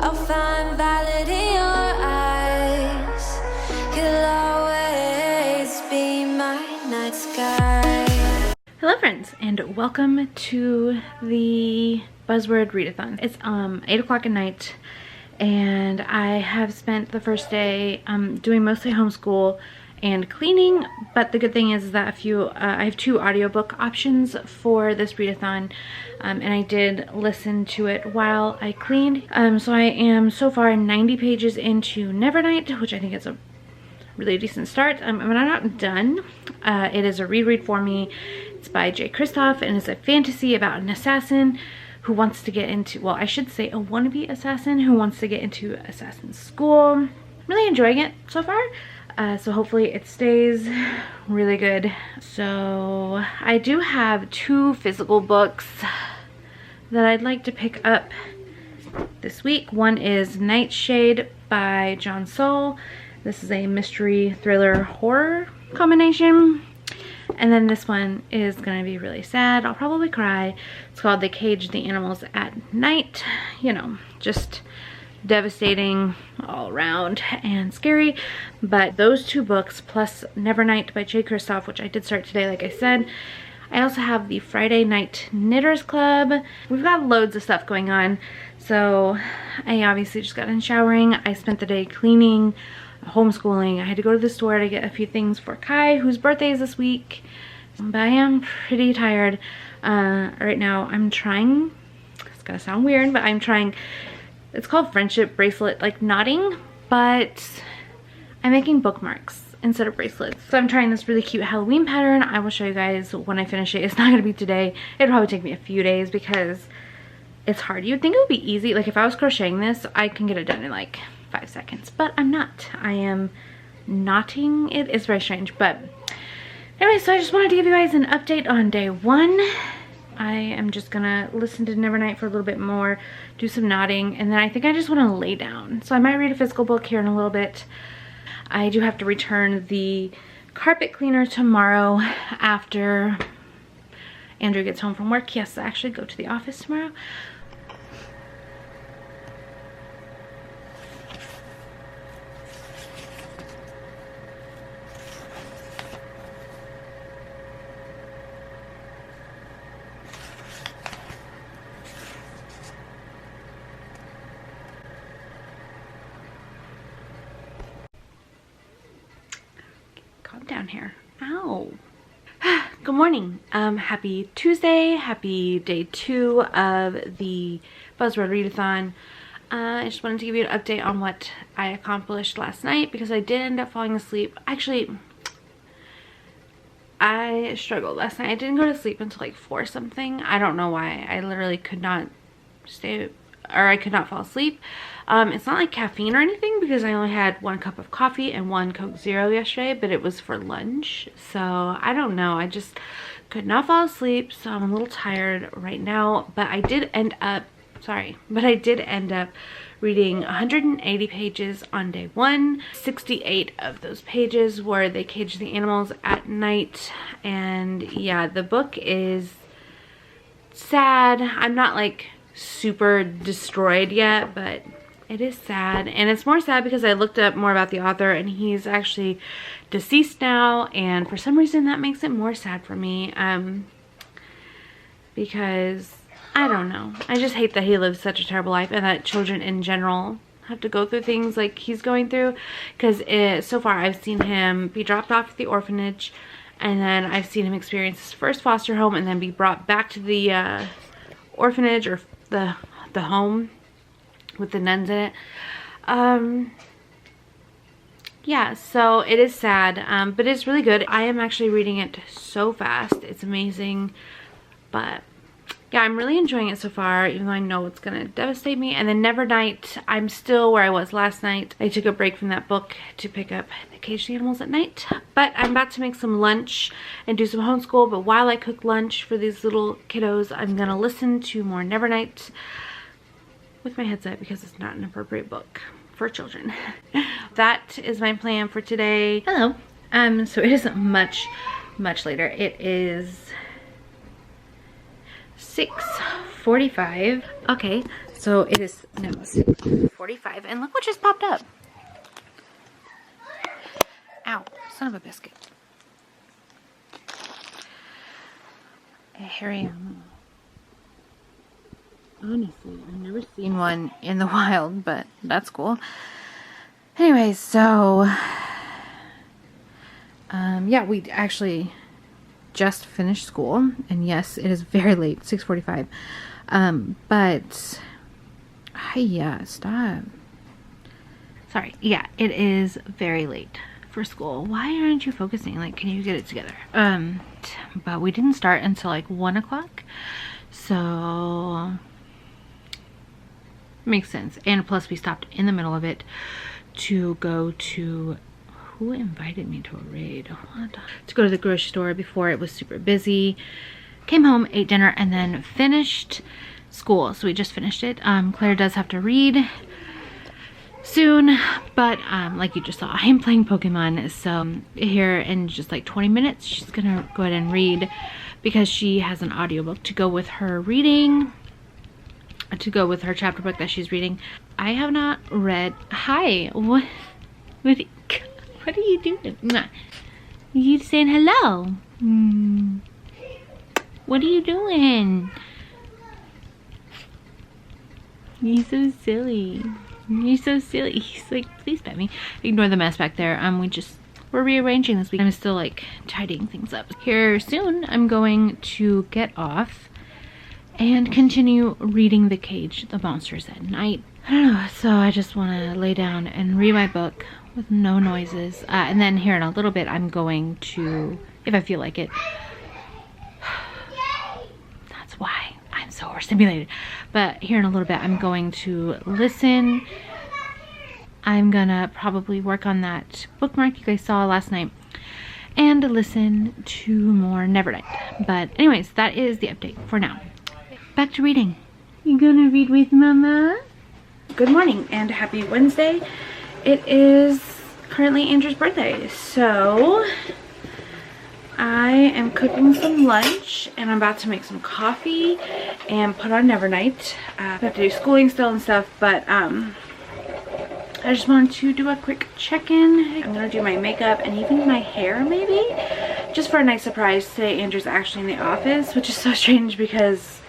I'll find valid in your eyes. You'll always be my night sky. Hello friends, and welcome to the Buzzword Readathon. It's 8 o'clock at night, and I have spent the first day doing mostly homeschool and cleaning, but the good thing is that I have 2 audiobook options for this readathon, and I did listen to it while I cleaned. So I am so far 90 pages into Nevernight, which I think is a really decent start. I'm not done. It is a reread for me. It's by J. Kristoff, and it's a fantasy about an assassin who wants to get into, well, I should say a wannabe assassin who wants to get into assassin school. I'm really enjoying it so far. So hopefully it stays really good. So I do have 2 physical books that I'd like to pick up this week. One is Nightshade by John Saul. This is a mystery thriller horror combination. And then this one is gonna be really sad. I'll probably cry. It's called They Cage the Animals at Night. You know, just devastating all around and scary. But those 2 books plus Nevernight by J. Kristoff, which I did start today, like I said. I also have the Friday Night Knitters Club. We've got loads of stuff going on. So I obviously just got in showering. I spent the day cleaning, homeschooling. I had to go to the store to get a few things for Kai, whose birthday is this week. But I am pretty tired. Right now I'm trying, it's gonna sound weird, but I'm trying, it's called friendship bracelet like knotting, but I'm making bookmarks instead of bracelets. So I'm trying this really cute Halloween pattern. I will show you guys when I finish it. It's not gonna be today. It'll probably take me a few days because it's hard. You'd think it would be easy. Like if I was crocheting this, I can get it done in like 5 seconds, but I'm not. I am knotting it. It's very strange, but anyway, so I just wanted to give you guys an update on day 1. I am just gonna listen to Nevernight for a little bit more, do some knotting, and then I think I just want to lay down. So I might read a physical book here in a little bit. I do have to return the carpet cleaner tomorrow after Andrew gets home from work. He has to actually go to the office tomorrow. Down here. Ow. Good morning. Happy Tuesday. Happy day 2 of the Buzzword Readathon. I just wanted to give you an update on what I accomplished last night because I did end up falling asleep. Actually, I struggled last night. I didn't go to sleep until like 4 something. I don't know why. I literally could not stay, or I could not fall asleep. It's not like caffeine or anything because I only had 1 cup of coffee and 1 Coke Zero yesterday, but it was for lunch. So I don't know. I just could not fall asleep. So I'm a little tired right now, but I did end up, reading 180 pages on day 1. 68 of those pages were They Cage the Animals at Night. And yeah, the book is sad. I'm not like super destroyed yet, but it is sad. And it's more sad because I looked up more about the author and he's actually deceased now, and for some reason that makes it more sad for me, because I don't know, I just hate that he lived such a terrible life and that children in general have to go through things like he's going through, because so far I've seen him be dropped off at the orphanage, and then I've seen him experience his first foster home and then be brought back to the orphanage or the home with the nuns in it. Yeah, so it is sad, but it's really good. I am actually reading it so fast. It's amazing. But yeah, I'm really enjoying it so far, even though I know it's gonna devastate me. And then Nevernight, I'm still where I was last night. I took a break from that book to pick up They Cage the Animals at Night. But I'm about to make some lunch and do some homeschool. But while I cook lunch for these little kiddos, I'm gonna listen to more Nevernight with my headset because it's not an appropriate book for children. That is my plan for today. Hello. So it isn't much later. It is 6:45. Okay, So it is now 6:45, and look what just popped up. Ow, son of a biscuit. A hairy animal. Honestly, I've never seen one in the wild, but that's cool. Anyways, so yeah, we actually just finished school, and yes, it is very late, 6:45. But yeah, stop. Sorry. Yeah, it is very late for school. Why aren't you focusing? Like, can you get it together? But we didn't start until like 1 o'clock, so makes sense. And plus, we stopped in the middle of it to go to. Who invited me to a raid? What? To go to the grocery store before it was super busy. Came home, ate dinner, and then finished school. So we just finished it. Claire does have to read soon, but like you just saw, I am playing Pokemon. So here in just like 20 minutes, she's gonna go ahead and read because she has an audiobook to go with her reading, to go with her chapter book that she's reading. I have not read. Hi, what are you doing? You saying hello? What are you doing? You're so silly. You're so silly. He's like, please pet me. Ignore the mess back there. We're rearranging this week. I'm still like tidying things up. Here soon, I'm going to get off and continue reading The Cage, The Monsters at Night. I don't know, so I just want to lay down and read my book with no noises. And then here in a little bit, I'm going to, if I feel like it, that's why I'm so overstimulated. But here in a little bit, I'm going to listen. I'm gonna probably work on that bookmark you guys saw last night and listen to more Nevernight. But anyways, that is the update for now. Back to reading. You gonna read with Mama? Good morning and happy Wednesday. It is currently Andrew's birthday, so I am cooking some lunch and I'm about to make some coffee and put on Nevernight. I have to do schooling still and stuff, but I just wanted to do a quick check-in. I'm gonna do my makeup and even my hair maybe, just for a nice surprise. Today Andrew's actually in the office, which is so strange because,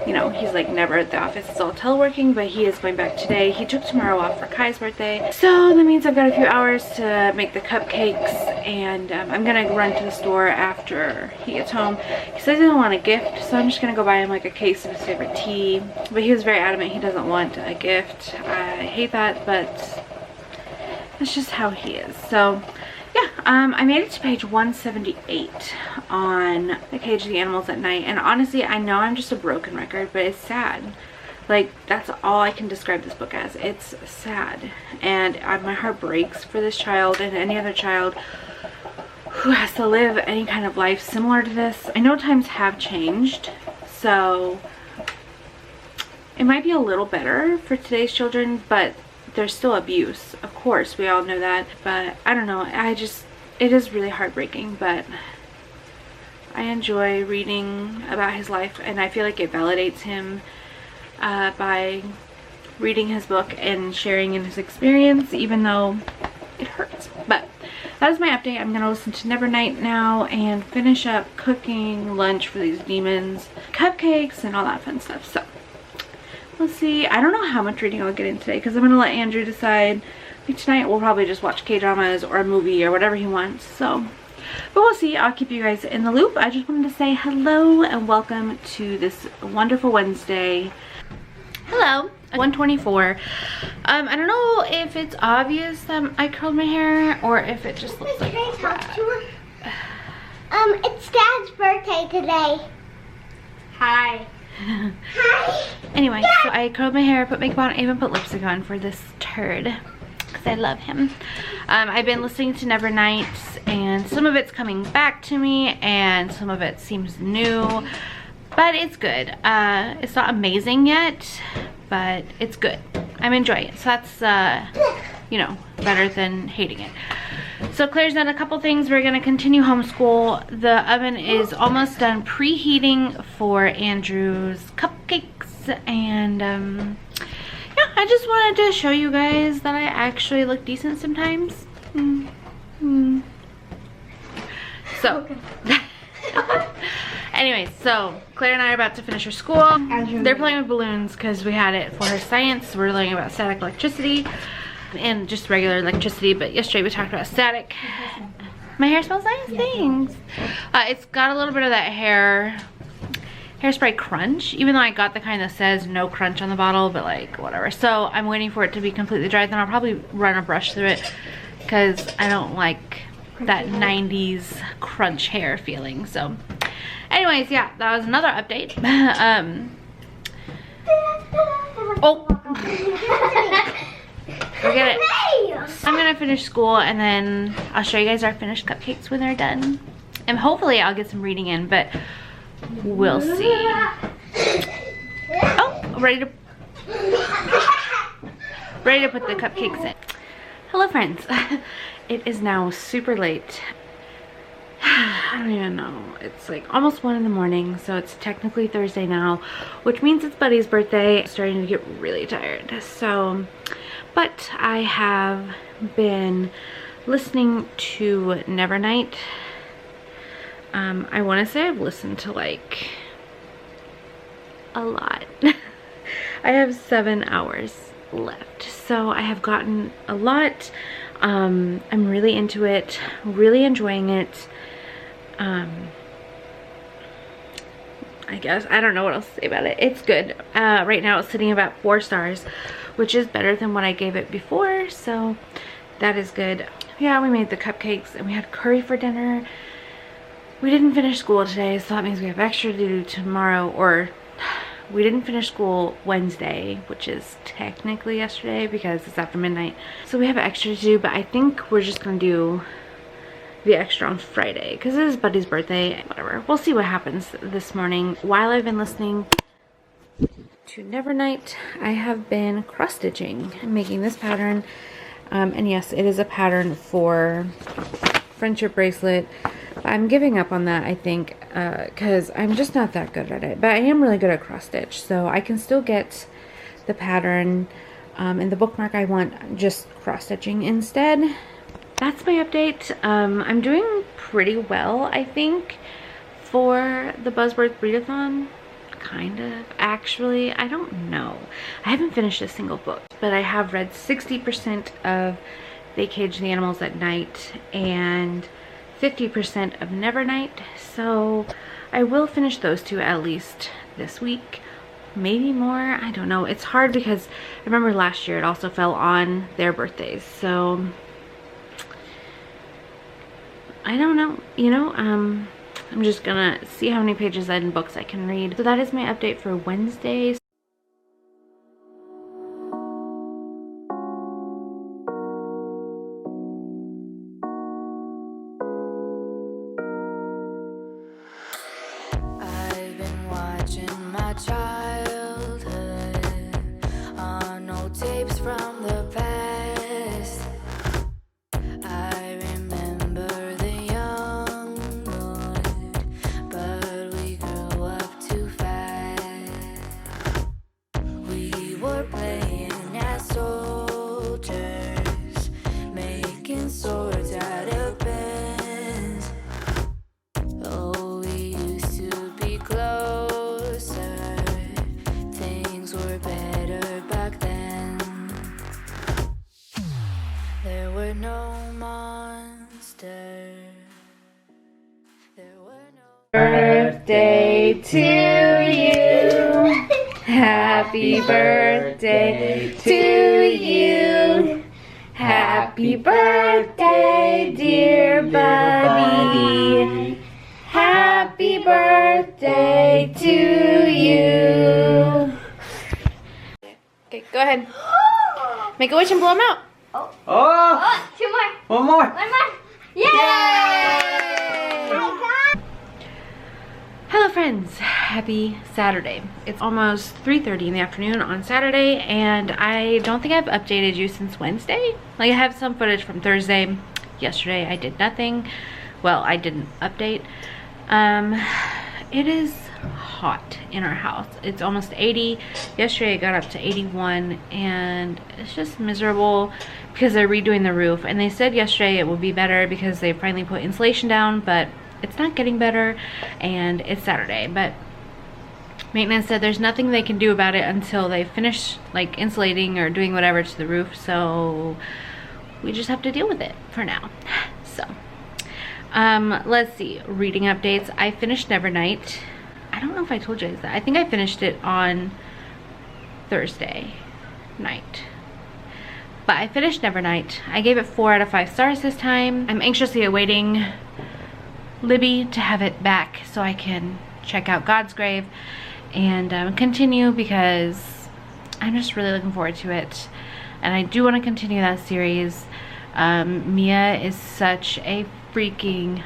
you know, he's like never at the office. It's all teleworking, but he is going back today. He took tomorrow off for Kai's birthday. So that means I've got a few hours to make the cupcakes, and I'm gonna run to the store after he gets home. He says he doesn't want a gift, so I'm just gonna go buy him like a case of his favorite tea. But he was very adamant he doesn't want a gift. I hate that, but that's just how he is. So yeah, I made it to page 178 on The Cage of the Animals at Night, and honestly, I know I'm just a broken record, but it's sad. Like, that's all I can describe this book as. It's sad, and my heart breaks for this child and any other child who has to live any kind of life similar to this. I know times have changed, so it might be a little better for today's children, but there's still abuse, of course, we all know that. But I don't know, it is really heartbreaking, but I enjoy reading about his life, and I feel like it validates him by reading his book and sharing in his experience, even though it hurts. But that is my update. I'm gonna listen to Nevernight now and finish up cooking lunch for these demons, cupcakes and all that fun stuff. So let's see. I don't know how much reading I'll get in today because I'm gonna let Andrew decide. Like tonight we'll probably just watch K-dramas or a movie or whatever he wants. So, but we'll see. I'll keep you guys in the loop. I just wanted to say hello and welcome to this wonderful Wednesday. Hello. 1:24. I don't know if it's obvious that I curled my hair or if it just looks like crap. It's Dad's birthday today. Hi. Hi. Anyway, so I curled my hair, put makeup on, I even put lipstick on for this turd because I love him. I've been listening to Nevernight, and some of it's coming back to me and some of it seems new, but it's good. It's not amazing yet, but it's good. I'm enjoying it, so that's you know, better than hating it. So Claire's done a couple things. We're gonna continue homeschool. The oven is almost done preheating for Andrew's cupcakes, and I just wanted to show you guys that I actually look decent sometimes. So, anyways, so Claire and I are about to finish her school. They're playing with balloons because we had it for her science. We're learning about static electricity and just regular electricity, but yesterday we talked about static. My hair smells nice, thanks. It's got a little bit of that hairspray crunch, even though I got the kind that says no crunch on the bottle, but like whatever. So I'm waiting for it to be completely dry, then I'll probably run a brush through it because I don't like that 90s crunch hair feeling. So anyways, yeah, that was another update. Oh, forget it. I'm gonna finish school and then I'll show you guys our finished cupcakes when they're done, and hopefully I'll get some reading in, but we'll see. Oh, ready to put the cupcakes in. Hello friends. It is now super late. I don't even know. It's like almost 1 in the morning, so it's technically Thursday now, which means it's Buddy's birthday. I'm starting to get really tired. So, but I have been listening to Nevernight. I want to say I've listened to like a lot. I have 7 hours left, so I have gotten a lot. I'm really into it, really enjoying it. I guess I don't know what else to say about it. It's good. Right now it's sitting about 4 stars, which is better than what I gave it before, so that is good. Yeah, we made the cupcakes and we had curry for dinner. We didn't finish school today, so that means we have extra to do tomorrow, or we didn't finish school Wednesday, which is technically yesterday because it's after midnight. So we have extra to do, but I think we're just gonna do the extra on Friday because it is Buddy's birthday. Whatever, we'll see what happens this morning. While I've been listening to Nevernight, I have been cross stitching and making this pattern. And yes, it is a pattern for friendship bracelet. I'm giving up on that, I think, because I'm just not that good at it. But I am really good at cross stitch, so I can still get the pattern and the bookmark I want just cross stitching instead. That's my update. I'm doing pretty well, I think, for the Buzzword Readathon. Kind of, actually. I don't know. I haven't finished a single book, but I have read 60% of They Cage the Animals at Night and 50% of Nevernight, so I will finish those 2 at least this week, maybe more. I don't know. It's hard because I remember last year it also fell on their birthdays, so I don't know, you know. I'm just gonna see how many pages in books I can read. So that is my update for Wednesday. I've been watching my childhood on old tapes from the past. I remember the young mood, but we grew up too fast. We were playing as soldiers, making swords out of pens. Oh, we used to be closer. Things were better back then. There were no monsters. There were no Birthday to you. Happy birthday to you. Happy birthday, dear Buddy. Happy birthday to you. Okay, go ahead. Make a wish and blow them out. Oh! 2 more. One more! 1 more. Yay! Hello friends, happy Saturday. It's almost 3:30 in the afternoon on Saturday, and I don't think I've updated you since Wednesday. Like, I have some footage from Thursday. Yesterday I did nothing. Well, I didn't update. It is hot in our house. It's almost 80. Yesterday it got up to 81, and it's just miserable because they're redoing the roof. And they said yesterday it would be better because they finally put insulation down, but it's not getting better, and it's Saturday. But maintenance said there's nothing they can do about it until they finish like insulating or doing whatever to the roof, so we just have to deal with it for now. So let's see, reading updates. I finished Nevernight. I don't know if I told you guys that. I think I finished it on Thursday night, but I finished Nevernight. I gave it 4 out of 5 stars this time. I'm anxiously awaiting Libby to have it back so I can check out God's Grave and continue, because I'm just really looking forward to it, and I do want to continue that series. Mia is such a freaking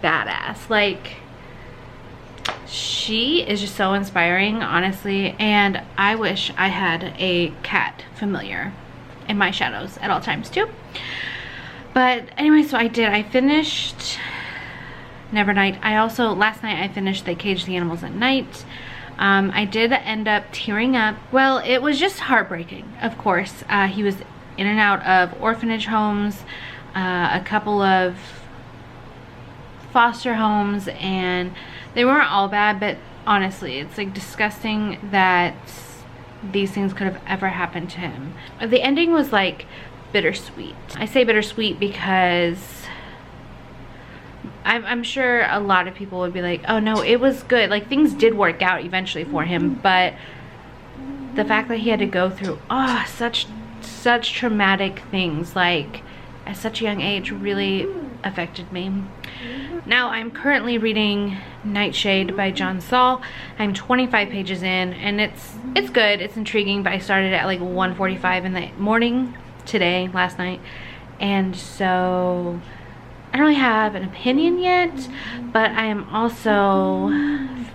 badass. Like, she is just so inspiring, honestly, and I wish I had a cat familiar in my shadows at all times too. But anyway, so I finished Nevernight. I also, last night I finished They Cage the Animals at Night. I did end up tearing up. Well, it was just heartbreaking, of course. He was in and out of orphanage homes, a couple of foster homes, and they weren't all bad, but honestly, it's like disgusting that these things could have ever happened to him. The ending was like bittersweet. I say bittersweet because I'm sure a lot of people would be like, oh no, it was good. Like, things did work out eventually for him, but the fact that he had to go through such traumatic things, like at such a young age, really affected me. Now I'm currently reading Nightshade by John Saul. I'm 25 pages in, and it's good, it's intriguing, but I started at like 1:45 in the morning today, last night, and so I don't really have an opinion yet, but I am also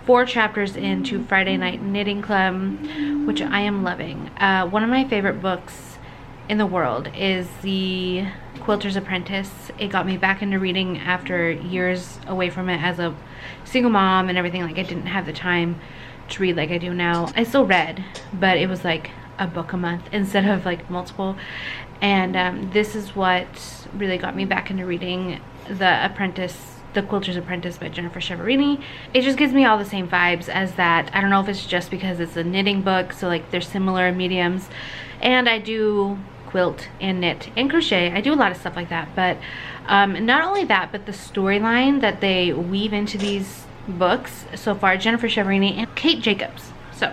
4 chapters into Friday Night Knitting Club, which I am loving. One of my favorite books in the world is The Quilter's Apprentice. It got me back into reading after years away from it as a single mom and everything. Like, I didn't have the time to read like I do now. I still read, but it was like a book a month instead of like multiple. And this is what really got me back into reading The Quilter's Apprentice by Jennifer Chiaverini. It just gives me all the same vibes as that. I don't know if it's just because it's a knitting book, so like they're similar mediums, and I do quilt and knit and crochet. I do a lot of stuff like that, but not only that, but the storyline that they weave into these books so far, Jennifer Chiaverini and Kate Jacobs. So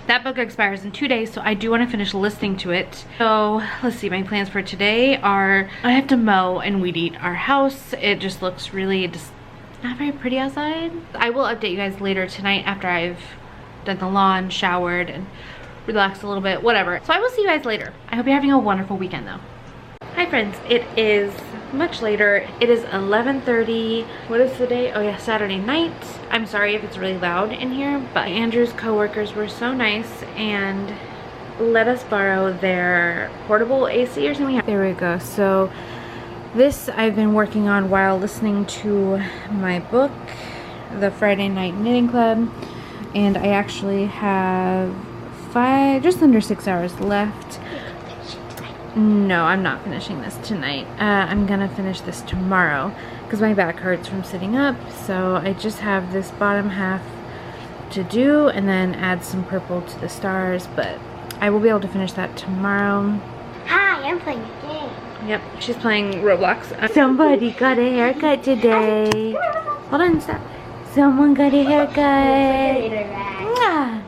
that book expires in 2 days, so I do want to finish listening to it. So let's see, my plans for today are, I have to mow and weed eat our house. It just looks really just not very pretty outside. I will update you guys later tonight after I've done the lawn, showered, and relaxed a little bit, whatever. So I will see you guys later. I hope you're having a wonderful weekend though. Hi friends, it is much later. It is 11:30. What is the day? Oh yeah, Saturday night. I'm sorry if it's really loud in here, but Andrew's co-workers were so nice and let us borrow their portable AC or something. There we go. So this I've been working on while listening to my book, The Friday Night Knitting Club, and I actually have just under 6 hours left. No, I'm not finishing this tonight. I'm gonna finish this tomorrow because my back hurts from sitting up, so I just have this bottom half to do and then add some purple to the stars, but I will be able to finish that tomorrow. Hi, I'm playing a game. Yep, she's playing Roblox. Somebody got a haircut today. Hold on, stop. Someone got a haircut. Ah,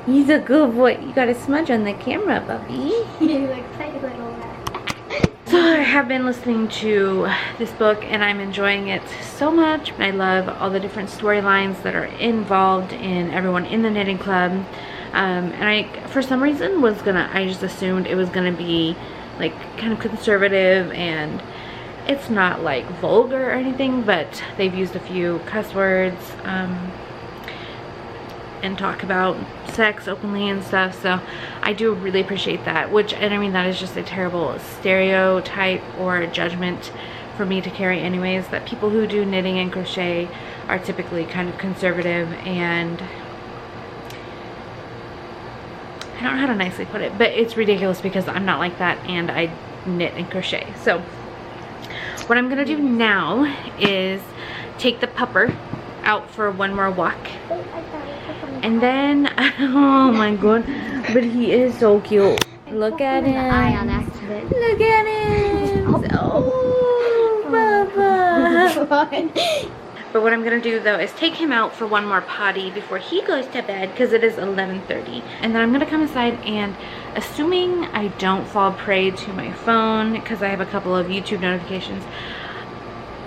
he's a good boy. You got a smudge on the camera, puppy. You look like a little rat. So I have been listening to this book and I'm enjoying it so much. I love all the different storylines that are involved in everyone in the knitting club. And I, for some reason, I just assumed it was gonna be like kind of conservative, and it's not like vulgar or anything, but they've used a few cuss words and talk about sex openly and stuff, so I do really appreciate that, which, and I mean, that is just a terrible stereotype or judgment for me to carry anyways, that people who do knitting and crochet are typically kind of conservative, and I don't know how to nicely put it, but it's ridiculous because I'm not like that and I knit and crochet. So what I'm gonna do now is take the pupper out for one more walk, and then oh my god, but he is so cute. Look at him. Eye on accident. Look at him. Oh, Bubba. But what I'm gonna do though is take him out for one more potty before he goes to bed, because it is 11:30, and then I'm gonna come inside, and assuming I don't fall prey to my phone because I have a couple of YouTube notifications,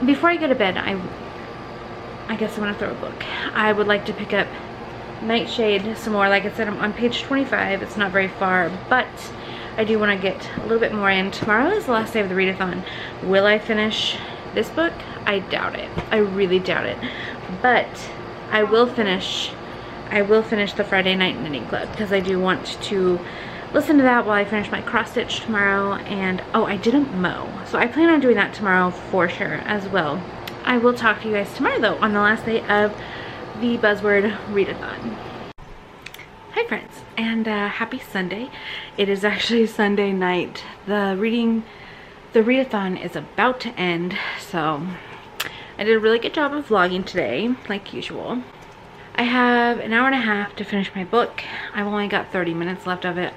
before I go to bed, I guess I'm gonna throw a book. I would like to pick up Nightshade some more. Like I said, I'm on page 25. It's not very far, but I do want to get a little bit more in. Tomorrow is the last day of the readathon. Will I finish this book? I doubt it. I really doubt it. But I will finish the Friday Night Knitting Club, because I do want to listen to that while I finish my cross stitch tomorrow. And oh, I didn't mow, so I plan on doing that tomorrow for sure as well. I will talk to you guys tomorrow though, on the last day of the Buzzword Readathon. Hi friends, and happy Sunday. It is actually Sunday night. The readathon is about to end, so I did a really good job of vlogging today, like usual. I have an hour and a half to finish my book. I've only got 30 minutes left of it,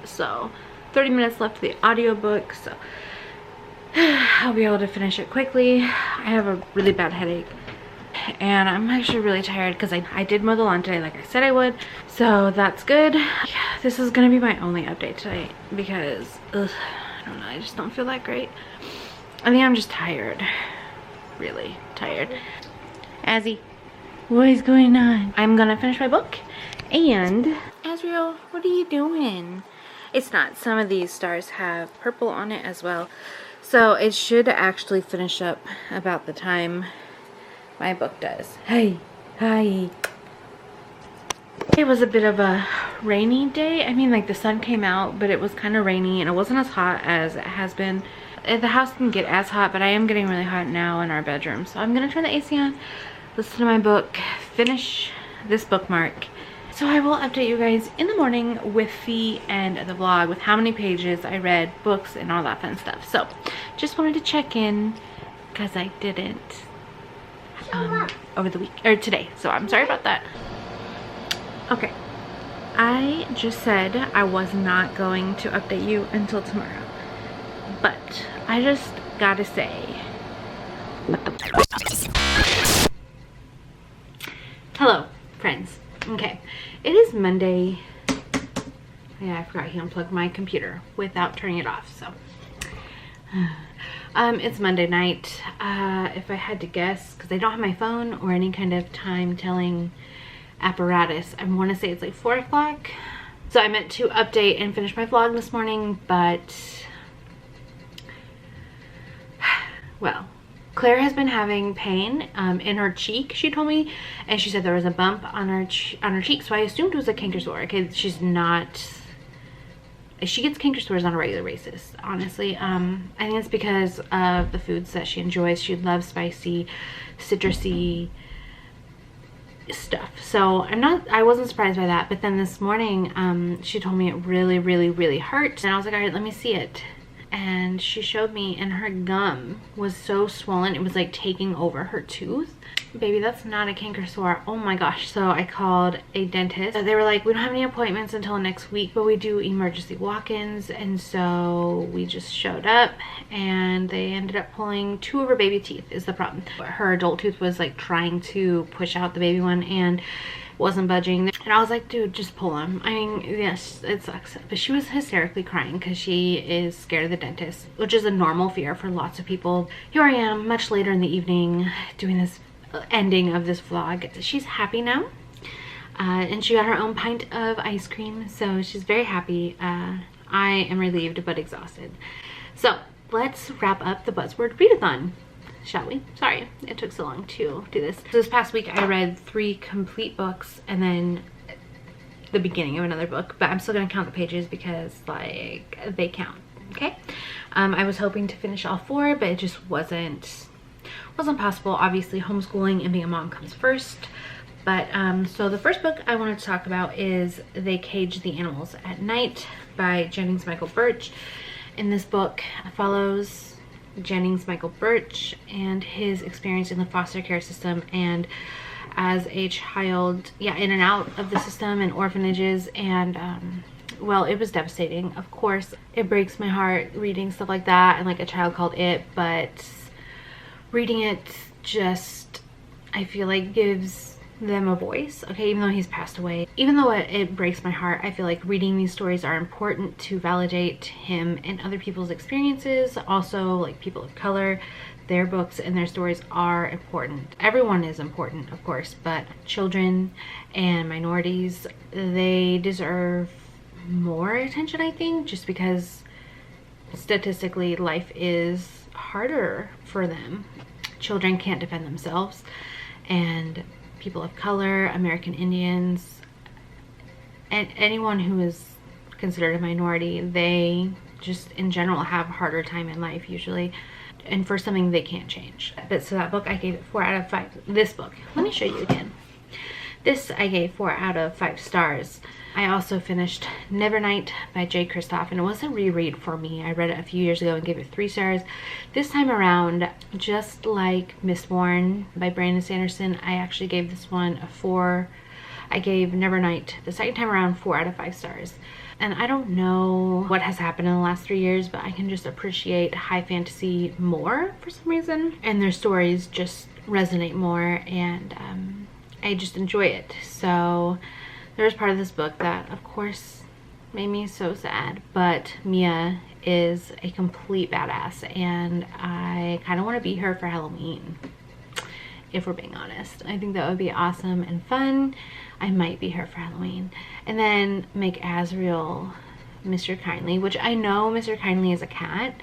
so 30 minutes left of the audiobook, so I'll be able to finish it quickly. I have a really bad headache, and I'm actually really tired because I did mow the lawn today like I said I would, so that's good. Yeah, this is gonna be my only update today because I don't know, I just don't feel that great. I think I'm just tired, really tired. Azzy, what is going on? I'm gonna finish my book, and Azriel, what are you doing? It's not, some of these stars have purple on it as well, so it should actually finish up about the time my book does. Hey, hi. It was a bit of a rainy day. I mean, like, the sun came out, but it was kind of rainy, and it wasn't as hot as it has been. The house didn't get as hot, but I am getting really hot now in our bedroom. So I'm gonna turn the AC on, listen to my book, finish this bookmark. So I will update you guys in the morning with the end of the vlog, with how many pages I read, books, and all that fun stuff. So just wanted to check in because I didn't over the week, or today. So I'm sorry about that. Okay, I just said I was not going to update you until tomorrow, but I just gotta say, hello friends. Okay, it is Monday. Yeah, I forgot he unplugged my computer without turning it off, so it's Monday night. If I had to guess, because I don't have my phone or any kind of time telling apparatus, I want to say it's like 4 o'clock. So I meant to update and finish my vlog this morning, but well, Claire has been having pain in her cheek, she told me, and she said there was a bump on her cheek, so I assumed it was a canker sore. Okay, she gets canker sores on a regular basis, honestly. I think it's because of the foods that she enjoys. She loves spicy, citrusy stuff, so I wasn't surprised by that. But then this morning she told me it really hurt, and I was like, all right, let me see it. And she showed me, and her gum was so swollen, it was like taking over her tooth. Baby, that's not a canker sore. Oh my gosh. So I called a dentist. They were like, we don't have any appointments until next week, but we do emergency walk-ins. And so we just showed up, and they ended up pulling 2 of her baby teeth is the problem. Her adult tooth was like trying to push out the baby one and wasn't budging, and I was like, dude, just pull them. I mean, yes, it sucks, but she was hysterically crying because she is scared of the dentist, which is a normal fear for lots of people. Here I am much later in the evening doing this ending of this vlog. She's happy now, and she got her own pint of ice cream, so she's very happy. I am relieved but exhausted. So let's wrap up the Buzzword Readathon, shall we? Sorry it took so long to do this. So this past week I read 3 complete books and then the beginning of another book, but I'm still gonna count the pages because, like, they count. Okay, I was hoping to finish all 4, but it just wasn't possible. Obviously, homeschooling and being a mom comes first. But so the first book I wanted to talk about is They Cage the Animals at Night by Jennings Michael Birch. In this book follows Jennings Michael Birch and his experience in the foster care system and as a child, in and out of the system and orphanages, and well, it was devastating. Of course, it breaks my heart reading stuff like that and like A Child Called It, but reading it just, I feel like, gives them a voice. Okay, even though he's passed away, even though it breaks my heart, I feel like reading these stories are important to validate him and other people's experiences. Also, like people of color, their books and their stories are important. Everyone is important, of course, but children and minorities, they deserve more attention, I think, just because statistically life is harder for them. Children can't defend themselves, and people of color, American Indians, and anyone who is considered a minority, they just in general have a harder time in life usually, and for something they can't change. But so that book, I gave it 4 out of 5. This book, let me show you again. This I gave 4 out of 5 stars. I also finished Nevernight by J. Kristoff, and it was a reread for me. I read it a few years ago and gave it 3 stars. This time around, just like Mistborn by Brandon Sanderson, I actually gave this one a 4. I gave Nevernight the second time around 4 out of 5 stars. And I don't know what has happened in the last 3 years, but I can just appreciate high fantasy more for some reason. And their stories just resonate more, and I just enjoy it. So there's part of this book that, of course, made me so sad, but Mia is a complete badass, and I kind of want to be her for Halloween, if we're being honest. I think that would be awesome and fun. I might be her for Halloween. And then make Azriel Mr. Kindly, which I know Mr. Kindly is a cat,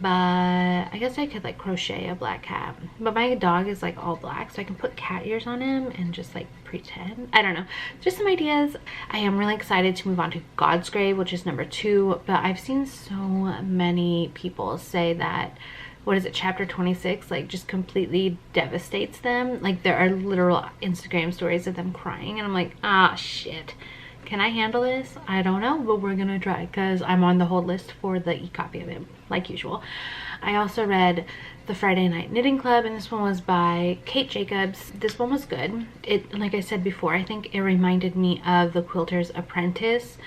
but I guess I could like crochet a black cat. But my dog is like all black, so I can put cat ears on him and just like pretend. I don't know, just some ideas. I am really excited to move on to God's Grave, which is number 2, but I've seen so many people say that, what is it, chapter 26 like just completely devastates them. Like there are literal Instagram stories of them crying, and I'm like, ah, shit. Can I handle this? I don't know, but we're gonna try, because I'm on the hold list for the e-copy of it, like usual. I also read The Friday Night Knitting Club, and this one was by Kate Jacobs. This one was good. It, like I said before, I think it reminded me of The Quilter's Apprentice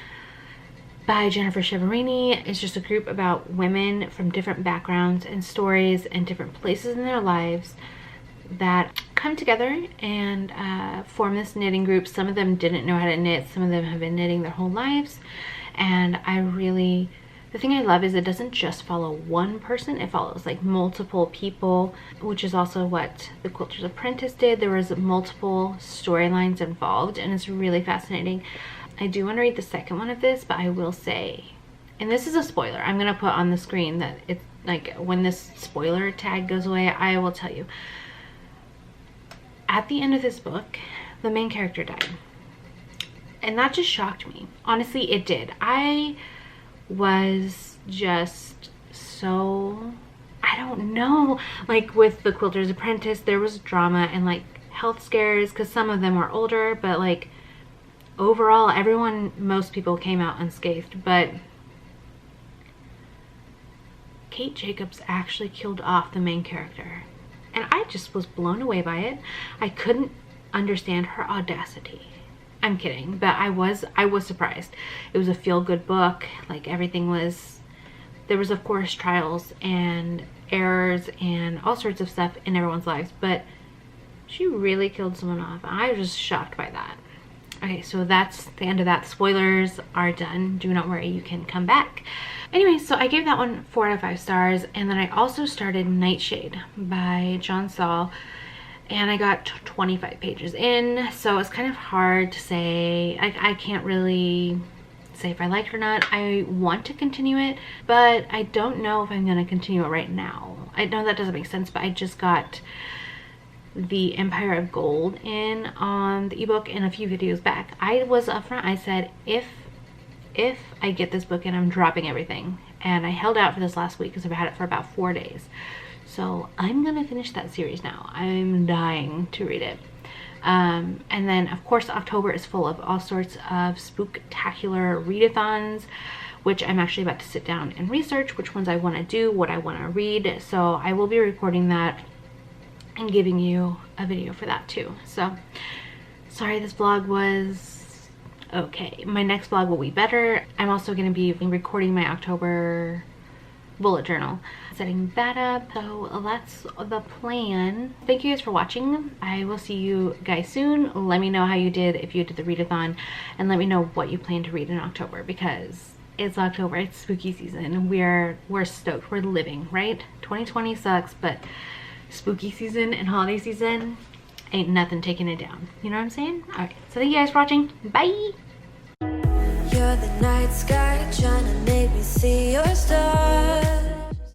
by Jennifer Chiaverini. It's just a group about women from different backgrounds and stories and different places in their lives that come together and form this knitting group. Some of them didn't know how to knit, some of them have been knitting their whole lives, and the thing I love is it doesn't just follow one person, it follows like multiple people, which is also what The Quilter's Apprentice did. There was multiple storylines involved, and it's really fascinating. I do want to read the second one of this, but I will say, and this is a spoiler, I'm gonna put on the screen that it's like when this spoiler tag goes away, I will tell you. At the end of this book, the main character died. And that just shocked me. Honestly, it did. I was just so, I don't know. Like with The Quilter's Apprentice, there was drama and like health scares because some of them were older, but like overall, most people came out unscathed. But Kate Jacobs actually killed off the main character. And I just was blown away by it. I couldn't understand her audacity. I'm kidding, but I was surprised. It was a feel-good book. Like everything was, there was of course trials and errors and all sorts of stuff in everyone's lives, but she really killed someone off. I was just shocked by that. Okay, so that's the end of that. Spoilers are done. Do not worry, you can come back. Anyway, so I gave that one 4 out of 5 stars, and then I also started Nightshade by John Saul, and I got 25 pages in, so it's kind of hard to say. I can't really say if I liked it or not. I want to continue it, but I don't know if I'm going to continue it right now. I know that doesn't make sense, but I just got the Empire of Gold in on the ebook and a few videos back. I was upfront. I said if if I get this book in, I'm dropping everything. And I held out for this last week because I've had it for about 4 days. So I'm gonna finish that series now. I'm dying to read it. And then of course October is full of all sorts of spooktacular readathons, which I'm actually about to sit down and research which ones I want to do, what I want to read. So I will be recording that and giving you a video for that too. So sorry this vlog was okay. My next vlog will be better. I'm also going to be recording my October bullet journal, setting that up. So that's the plan. Thank you guys for watching. I will see you guys soon. Let me know how you did if you did the readathon, and let me know what you plan to read in October, because it's October, it's spooky season, and we're stoked. We're living, right? 2020 sucks, but spooky season and holiday season ain't nothing taking it down. You know what I'm saying? All right, so thank you guys for watching. Bye. You're the night sky trying to make me see your stars.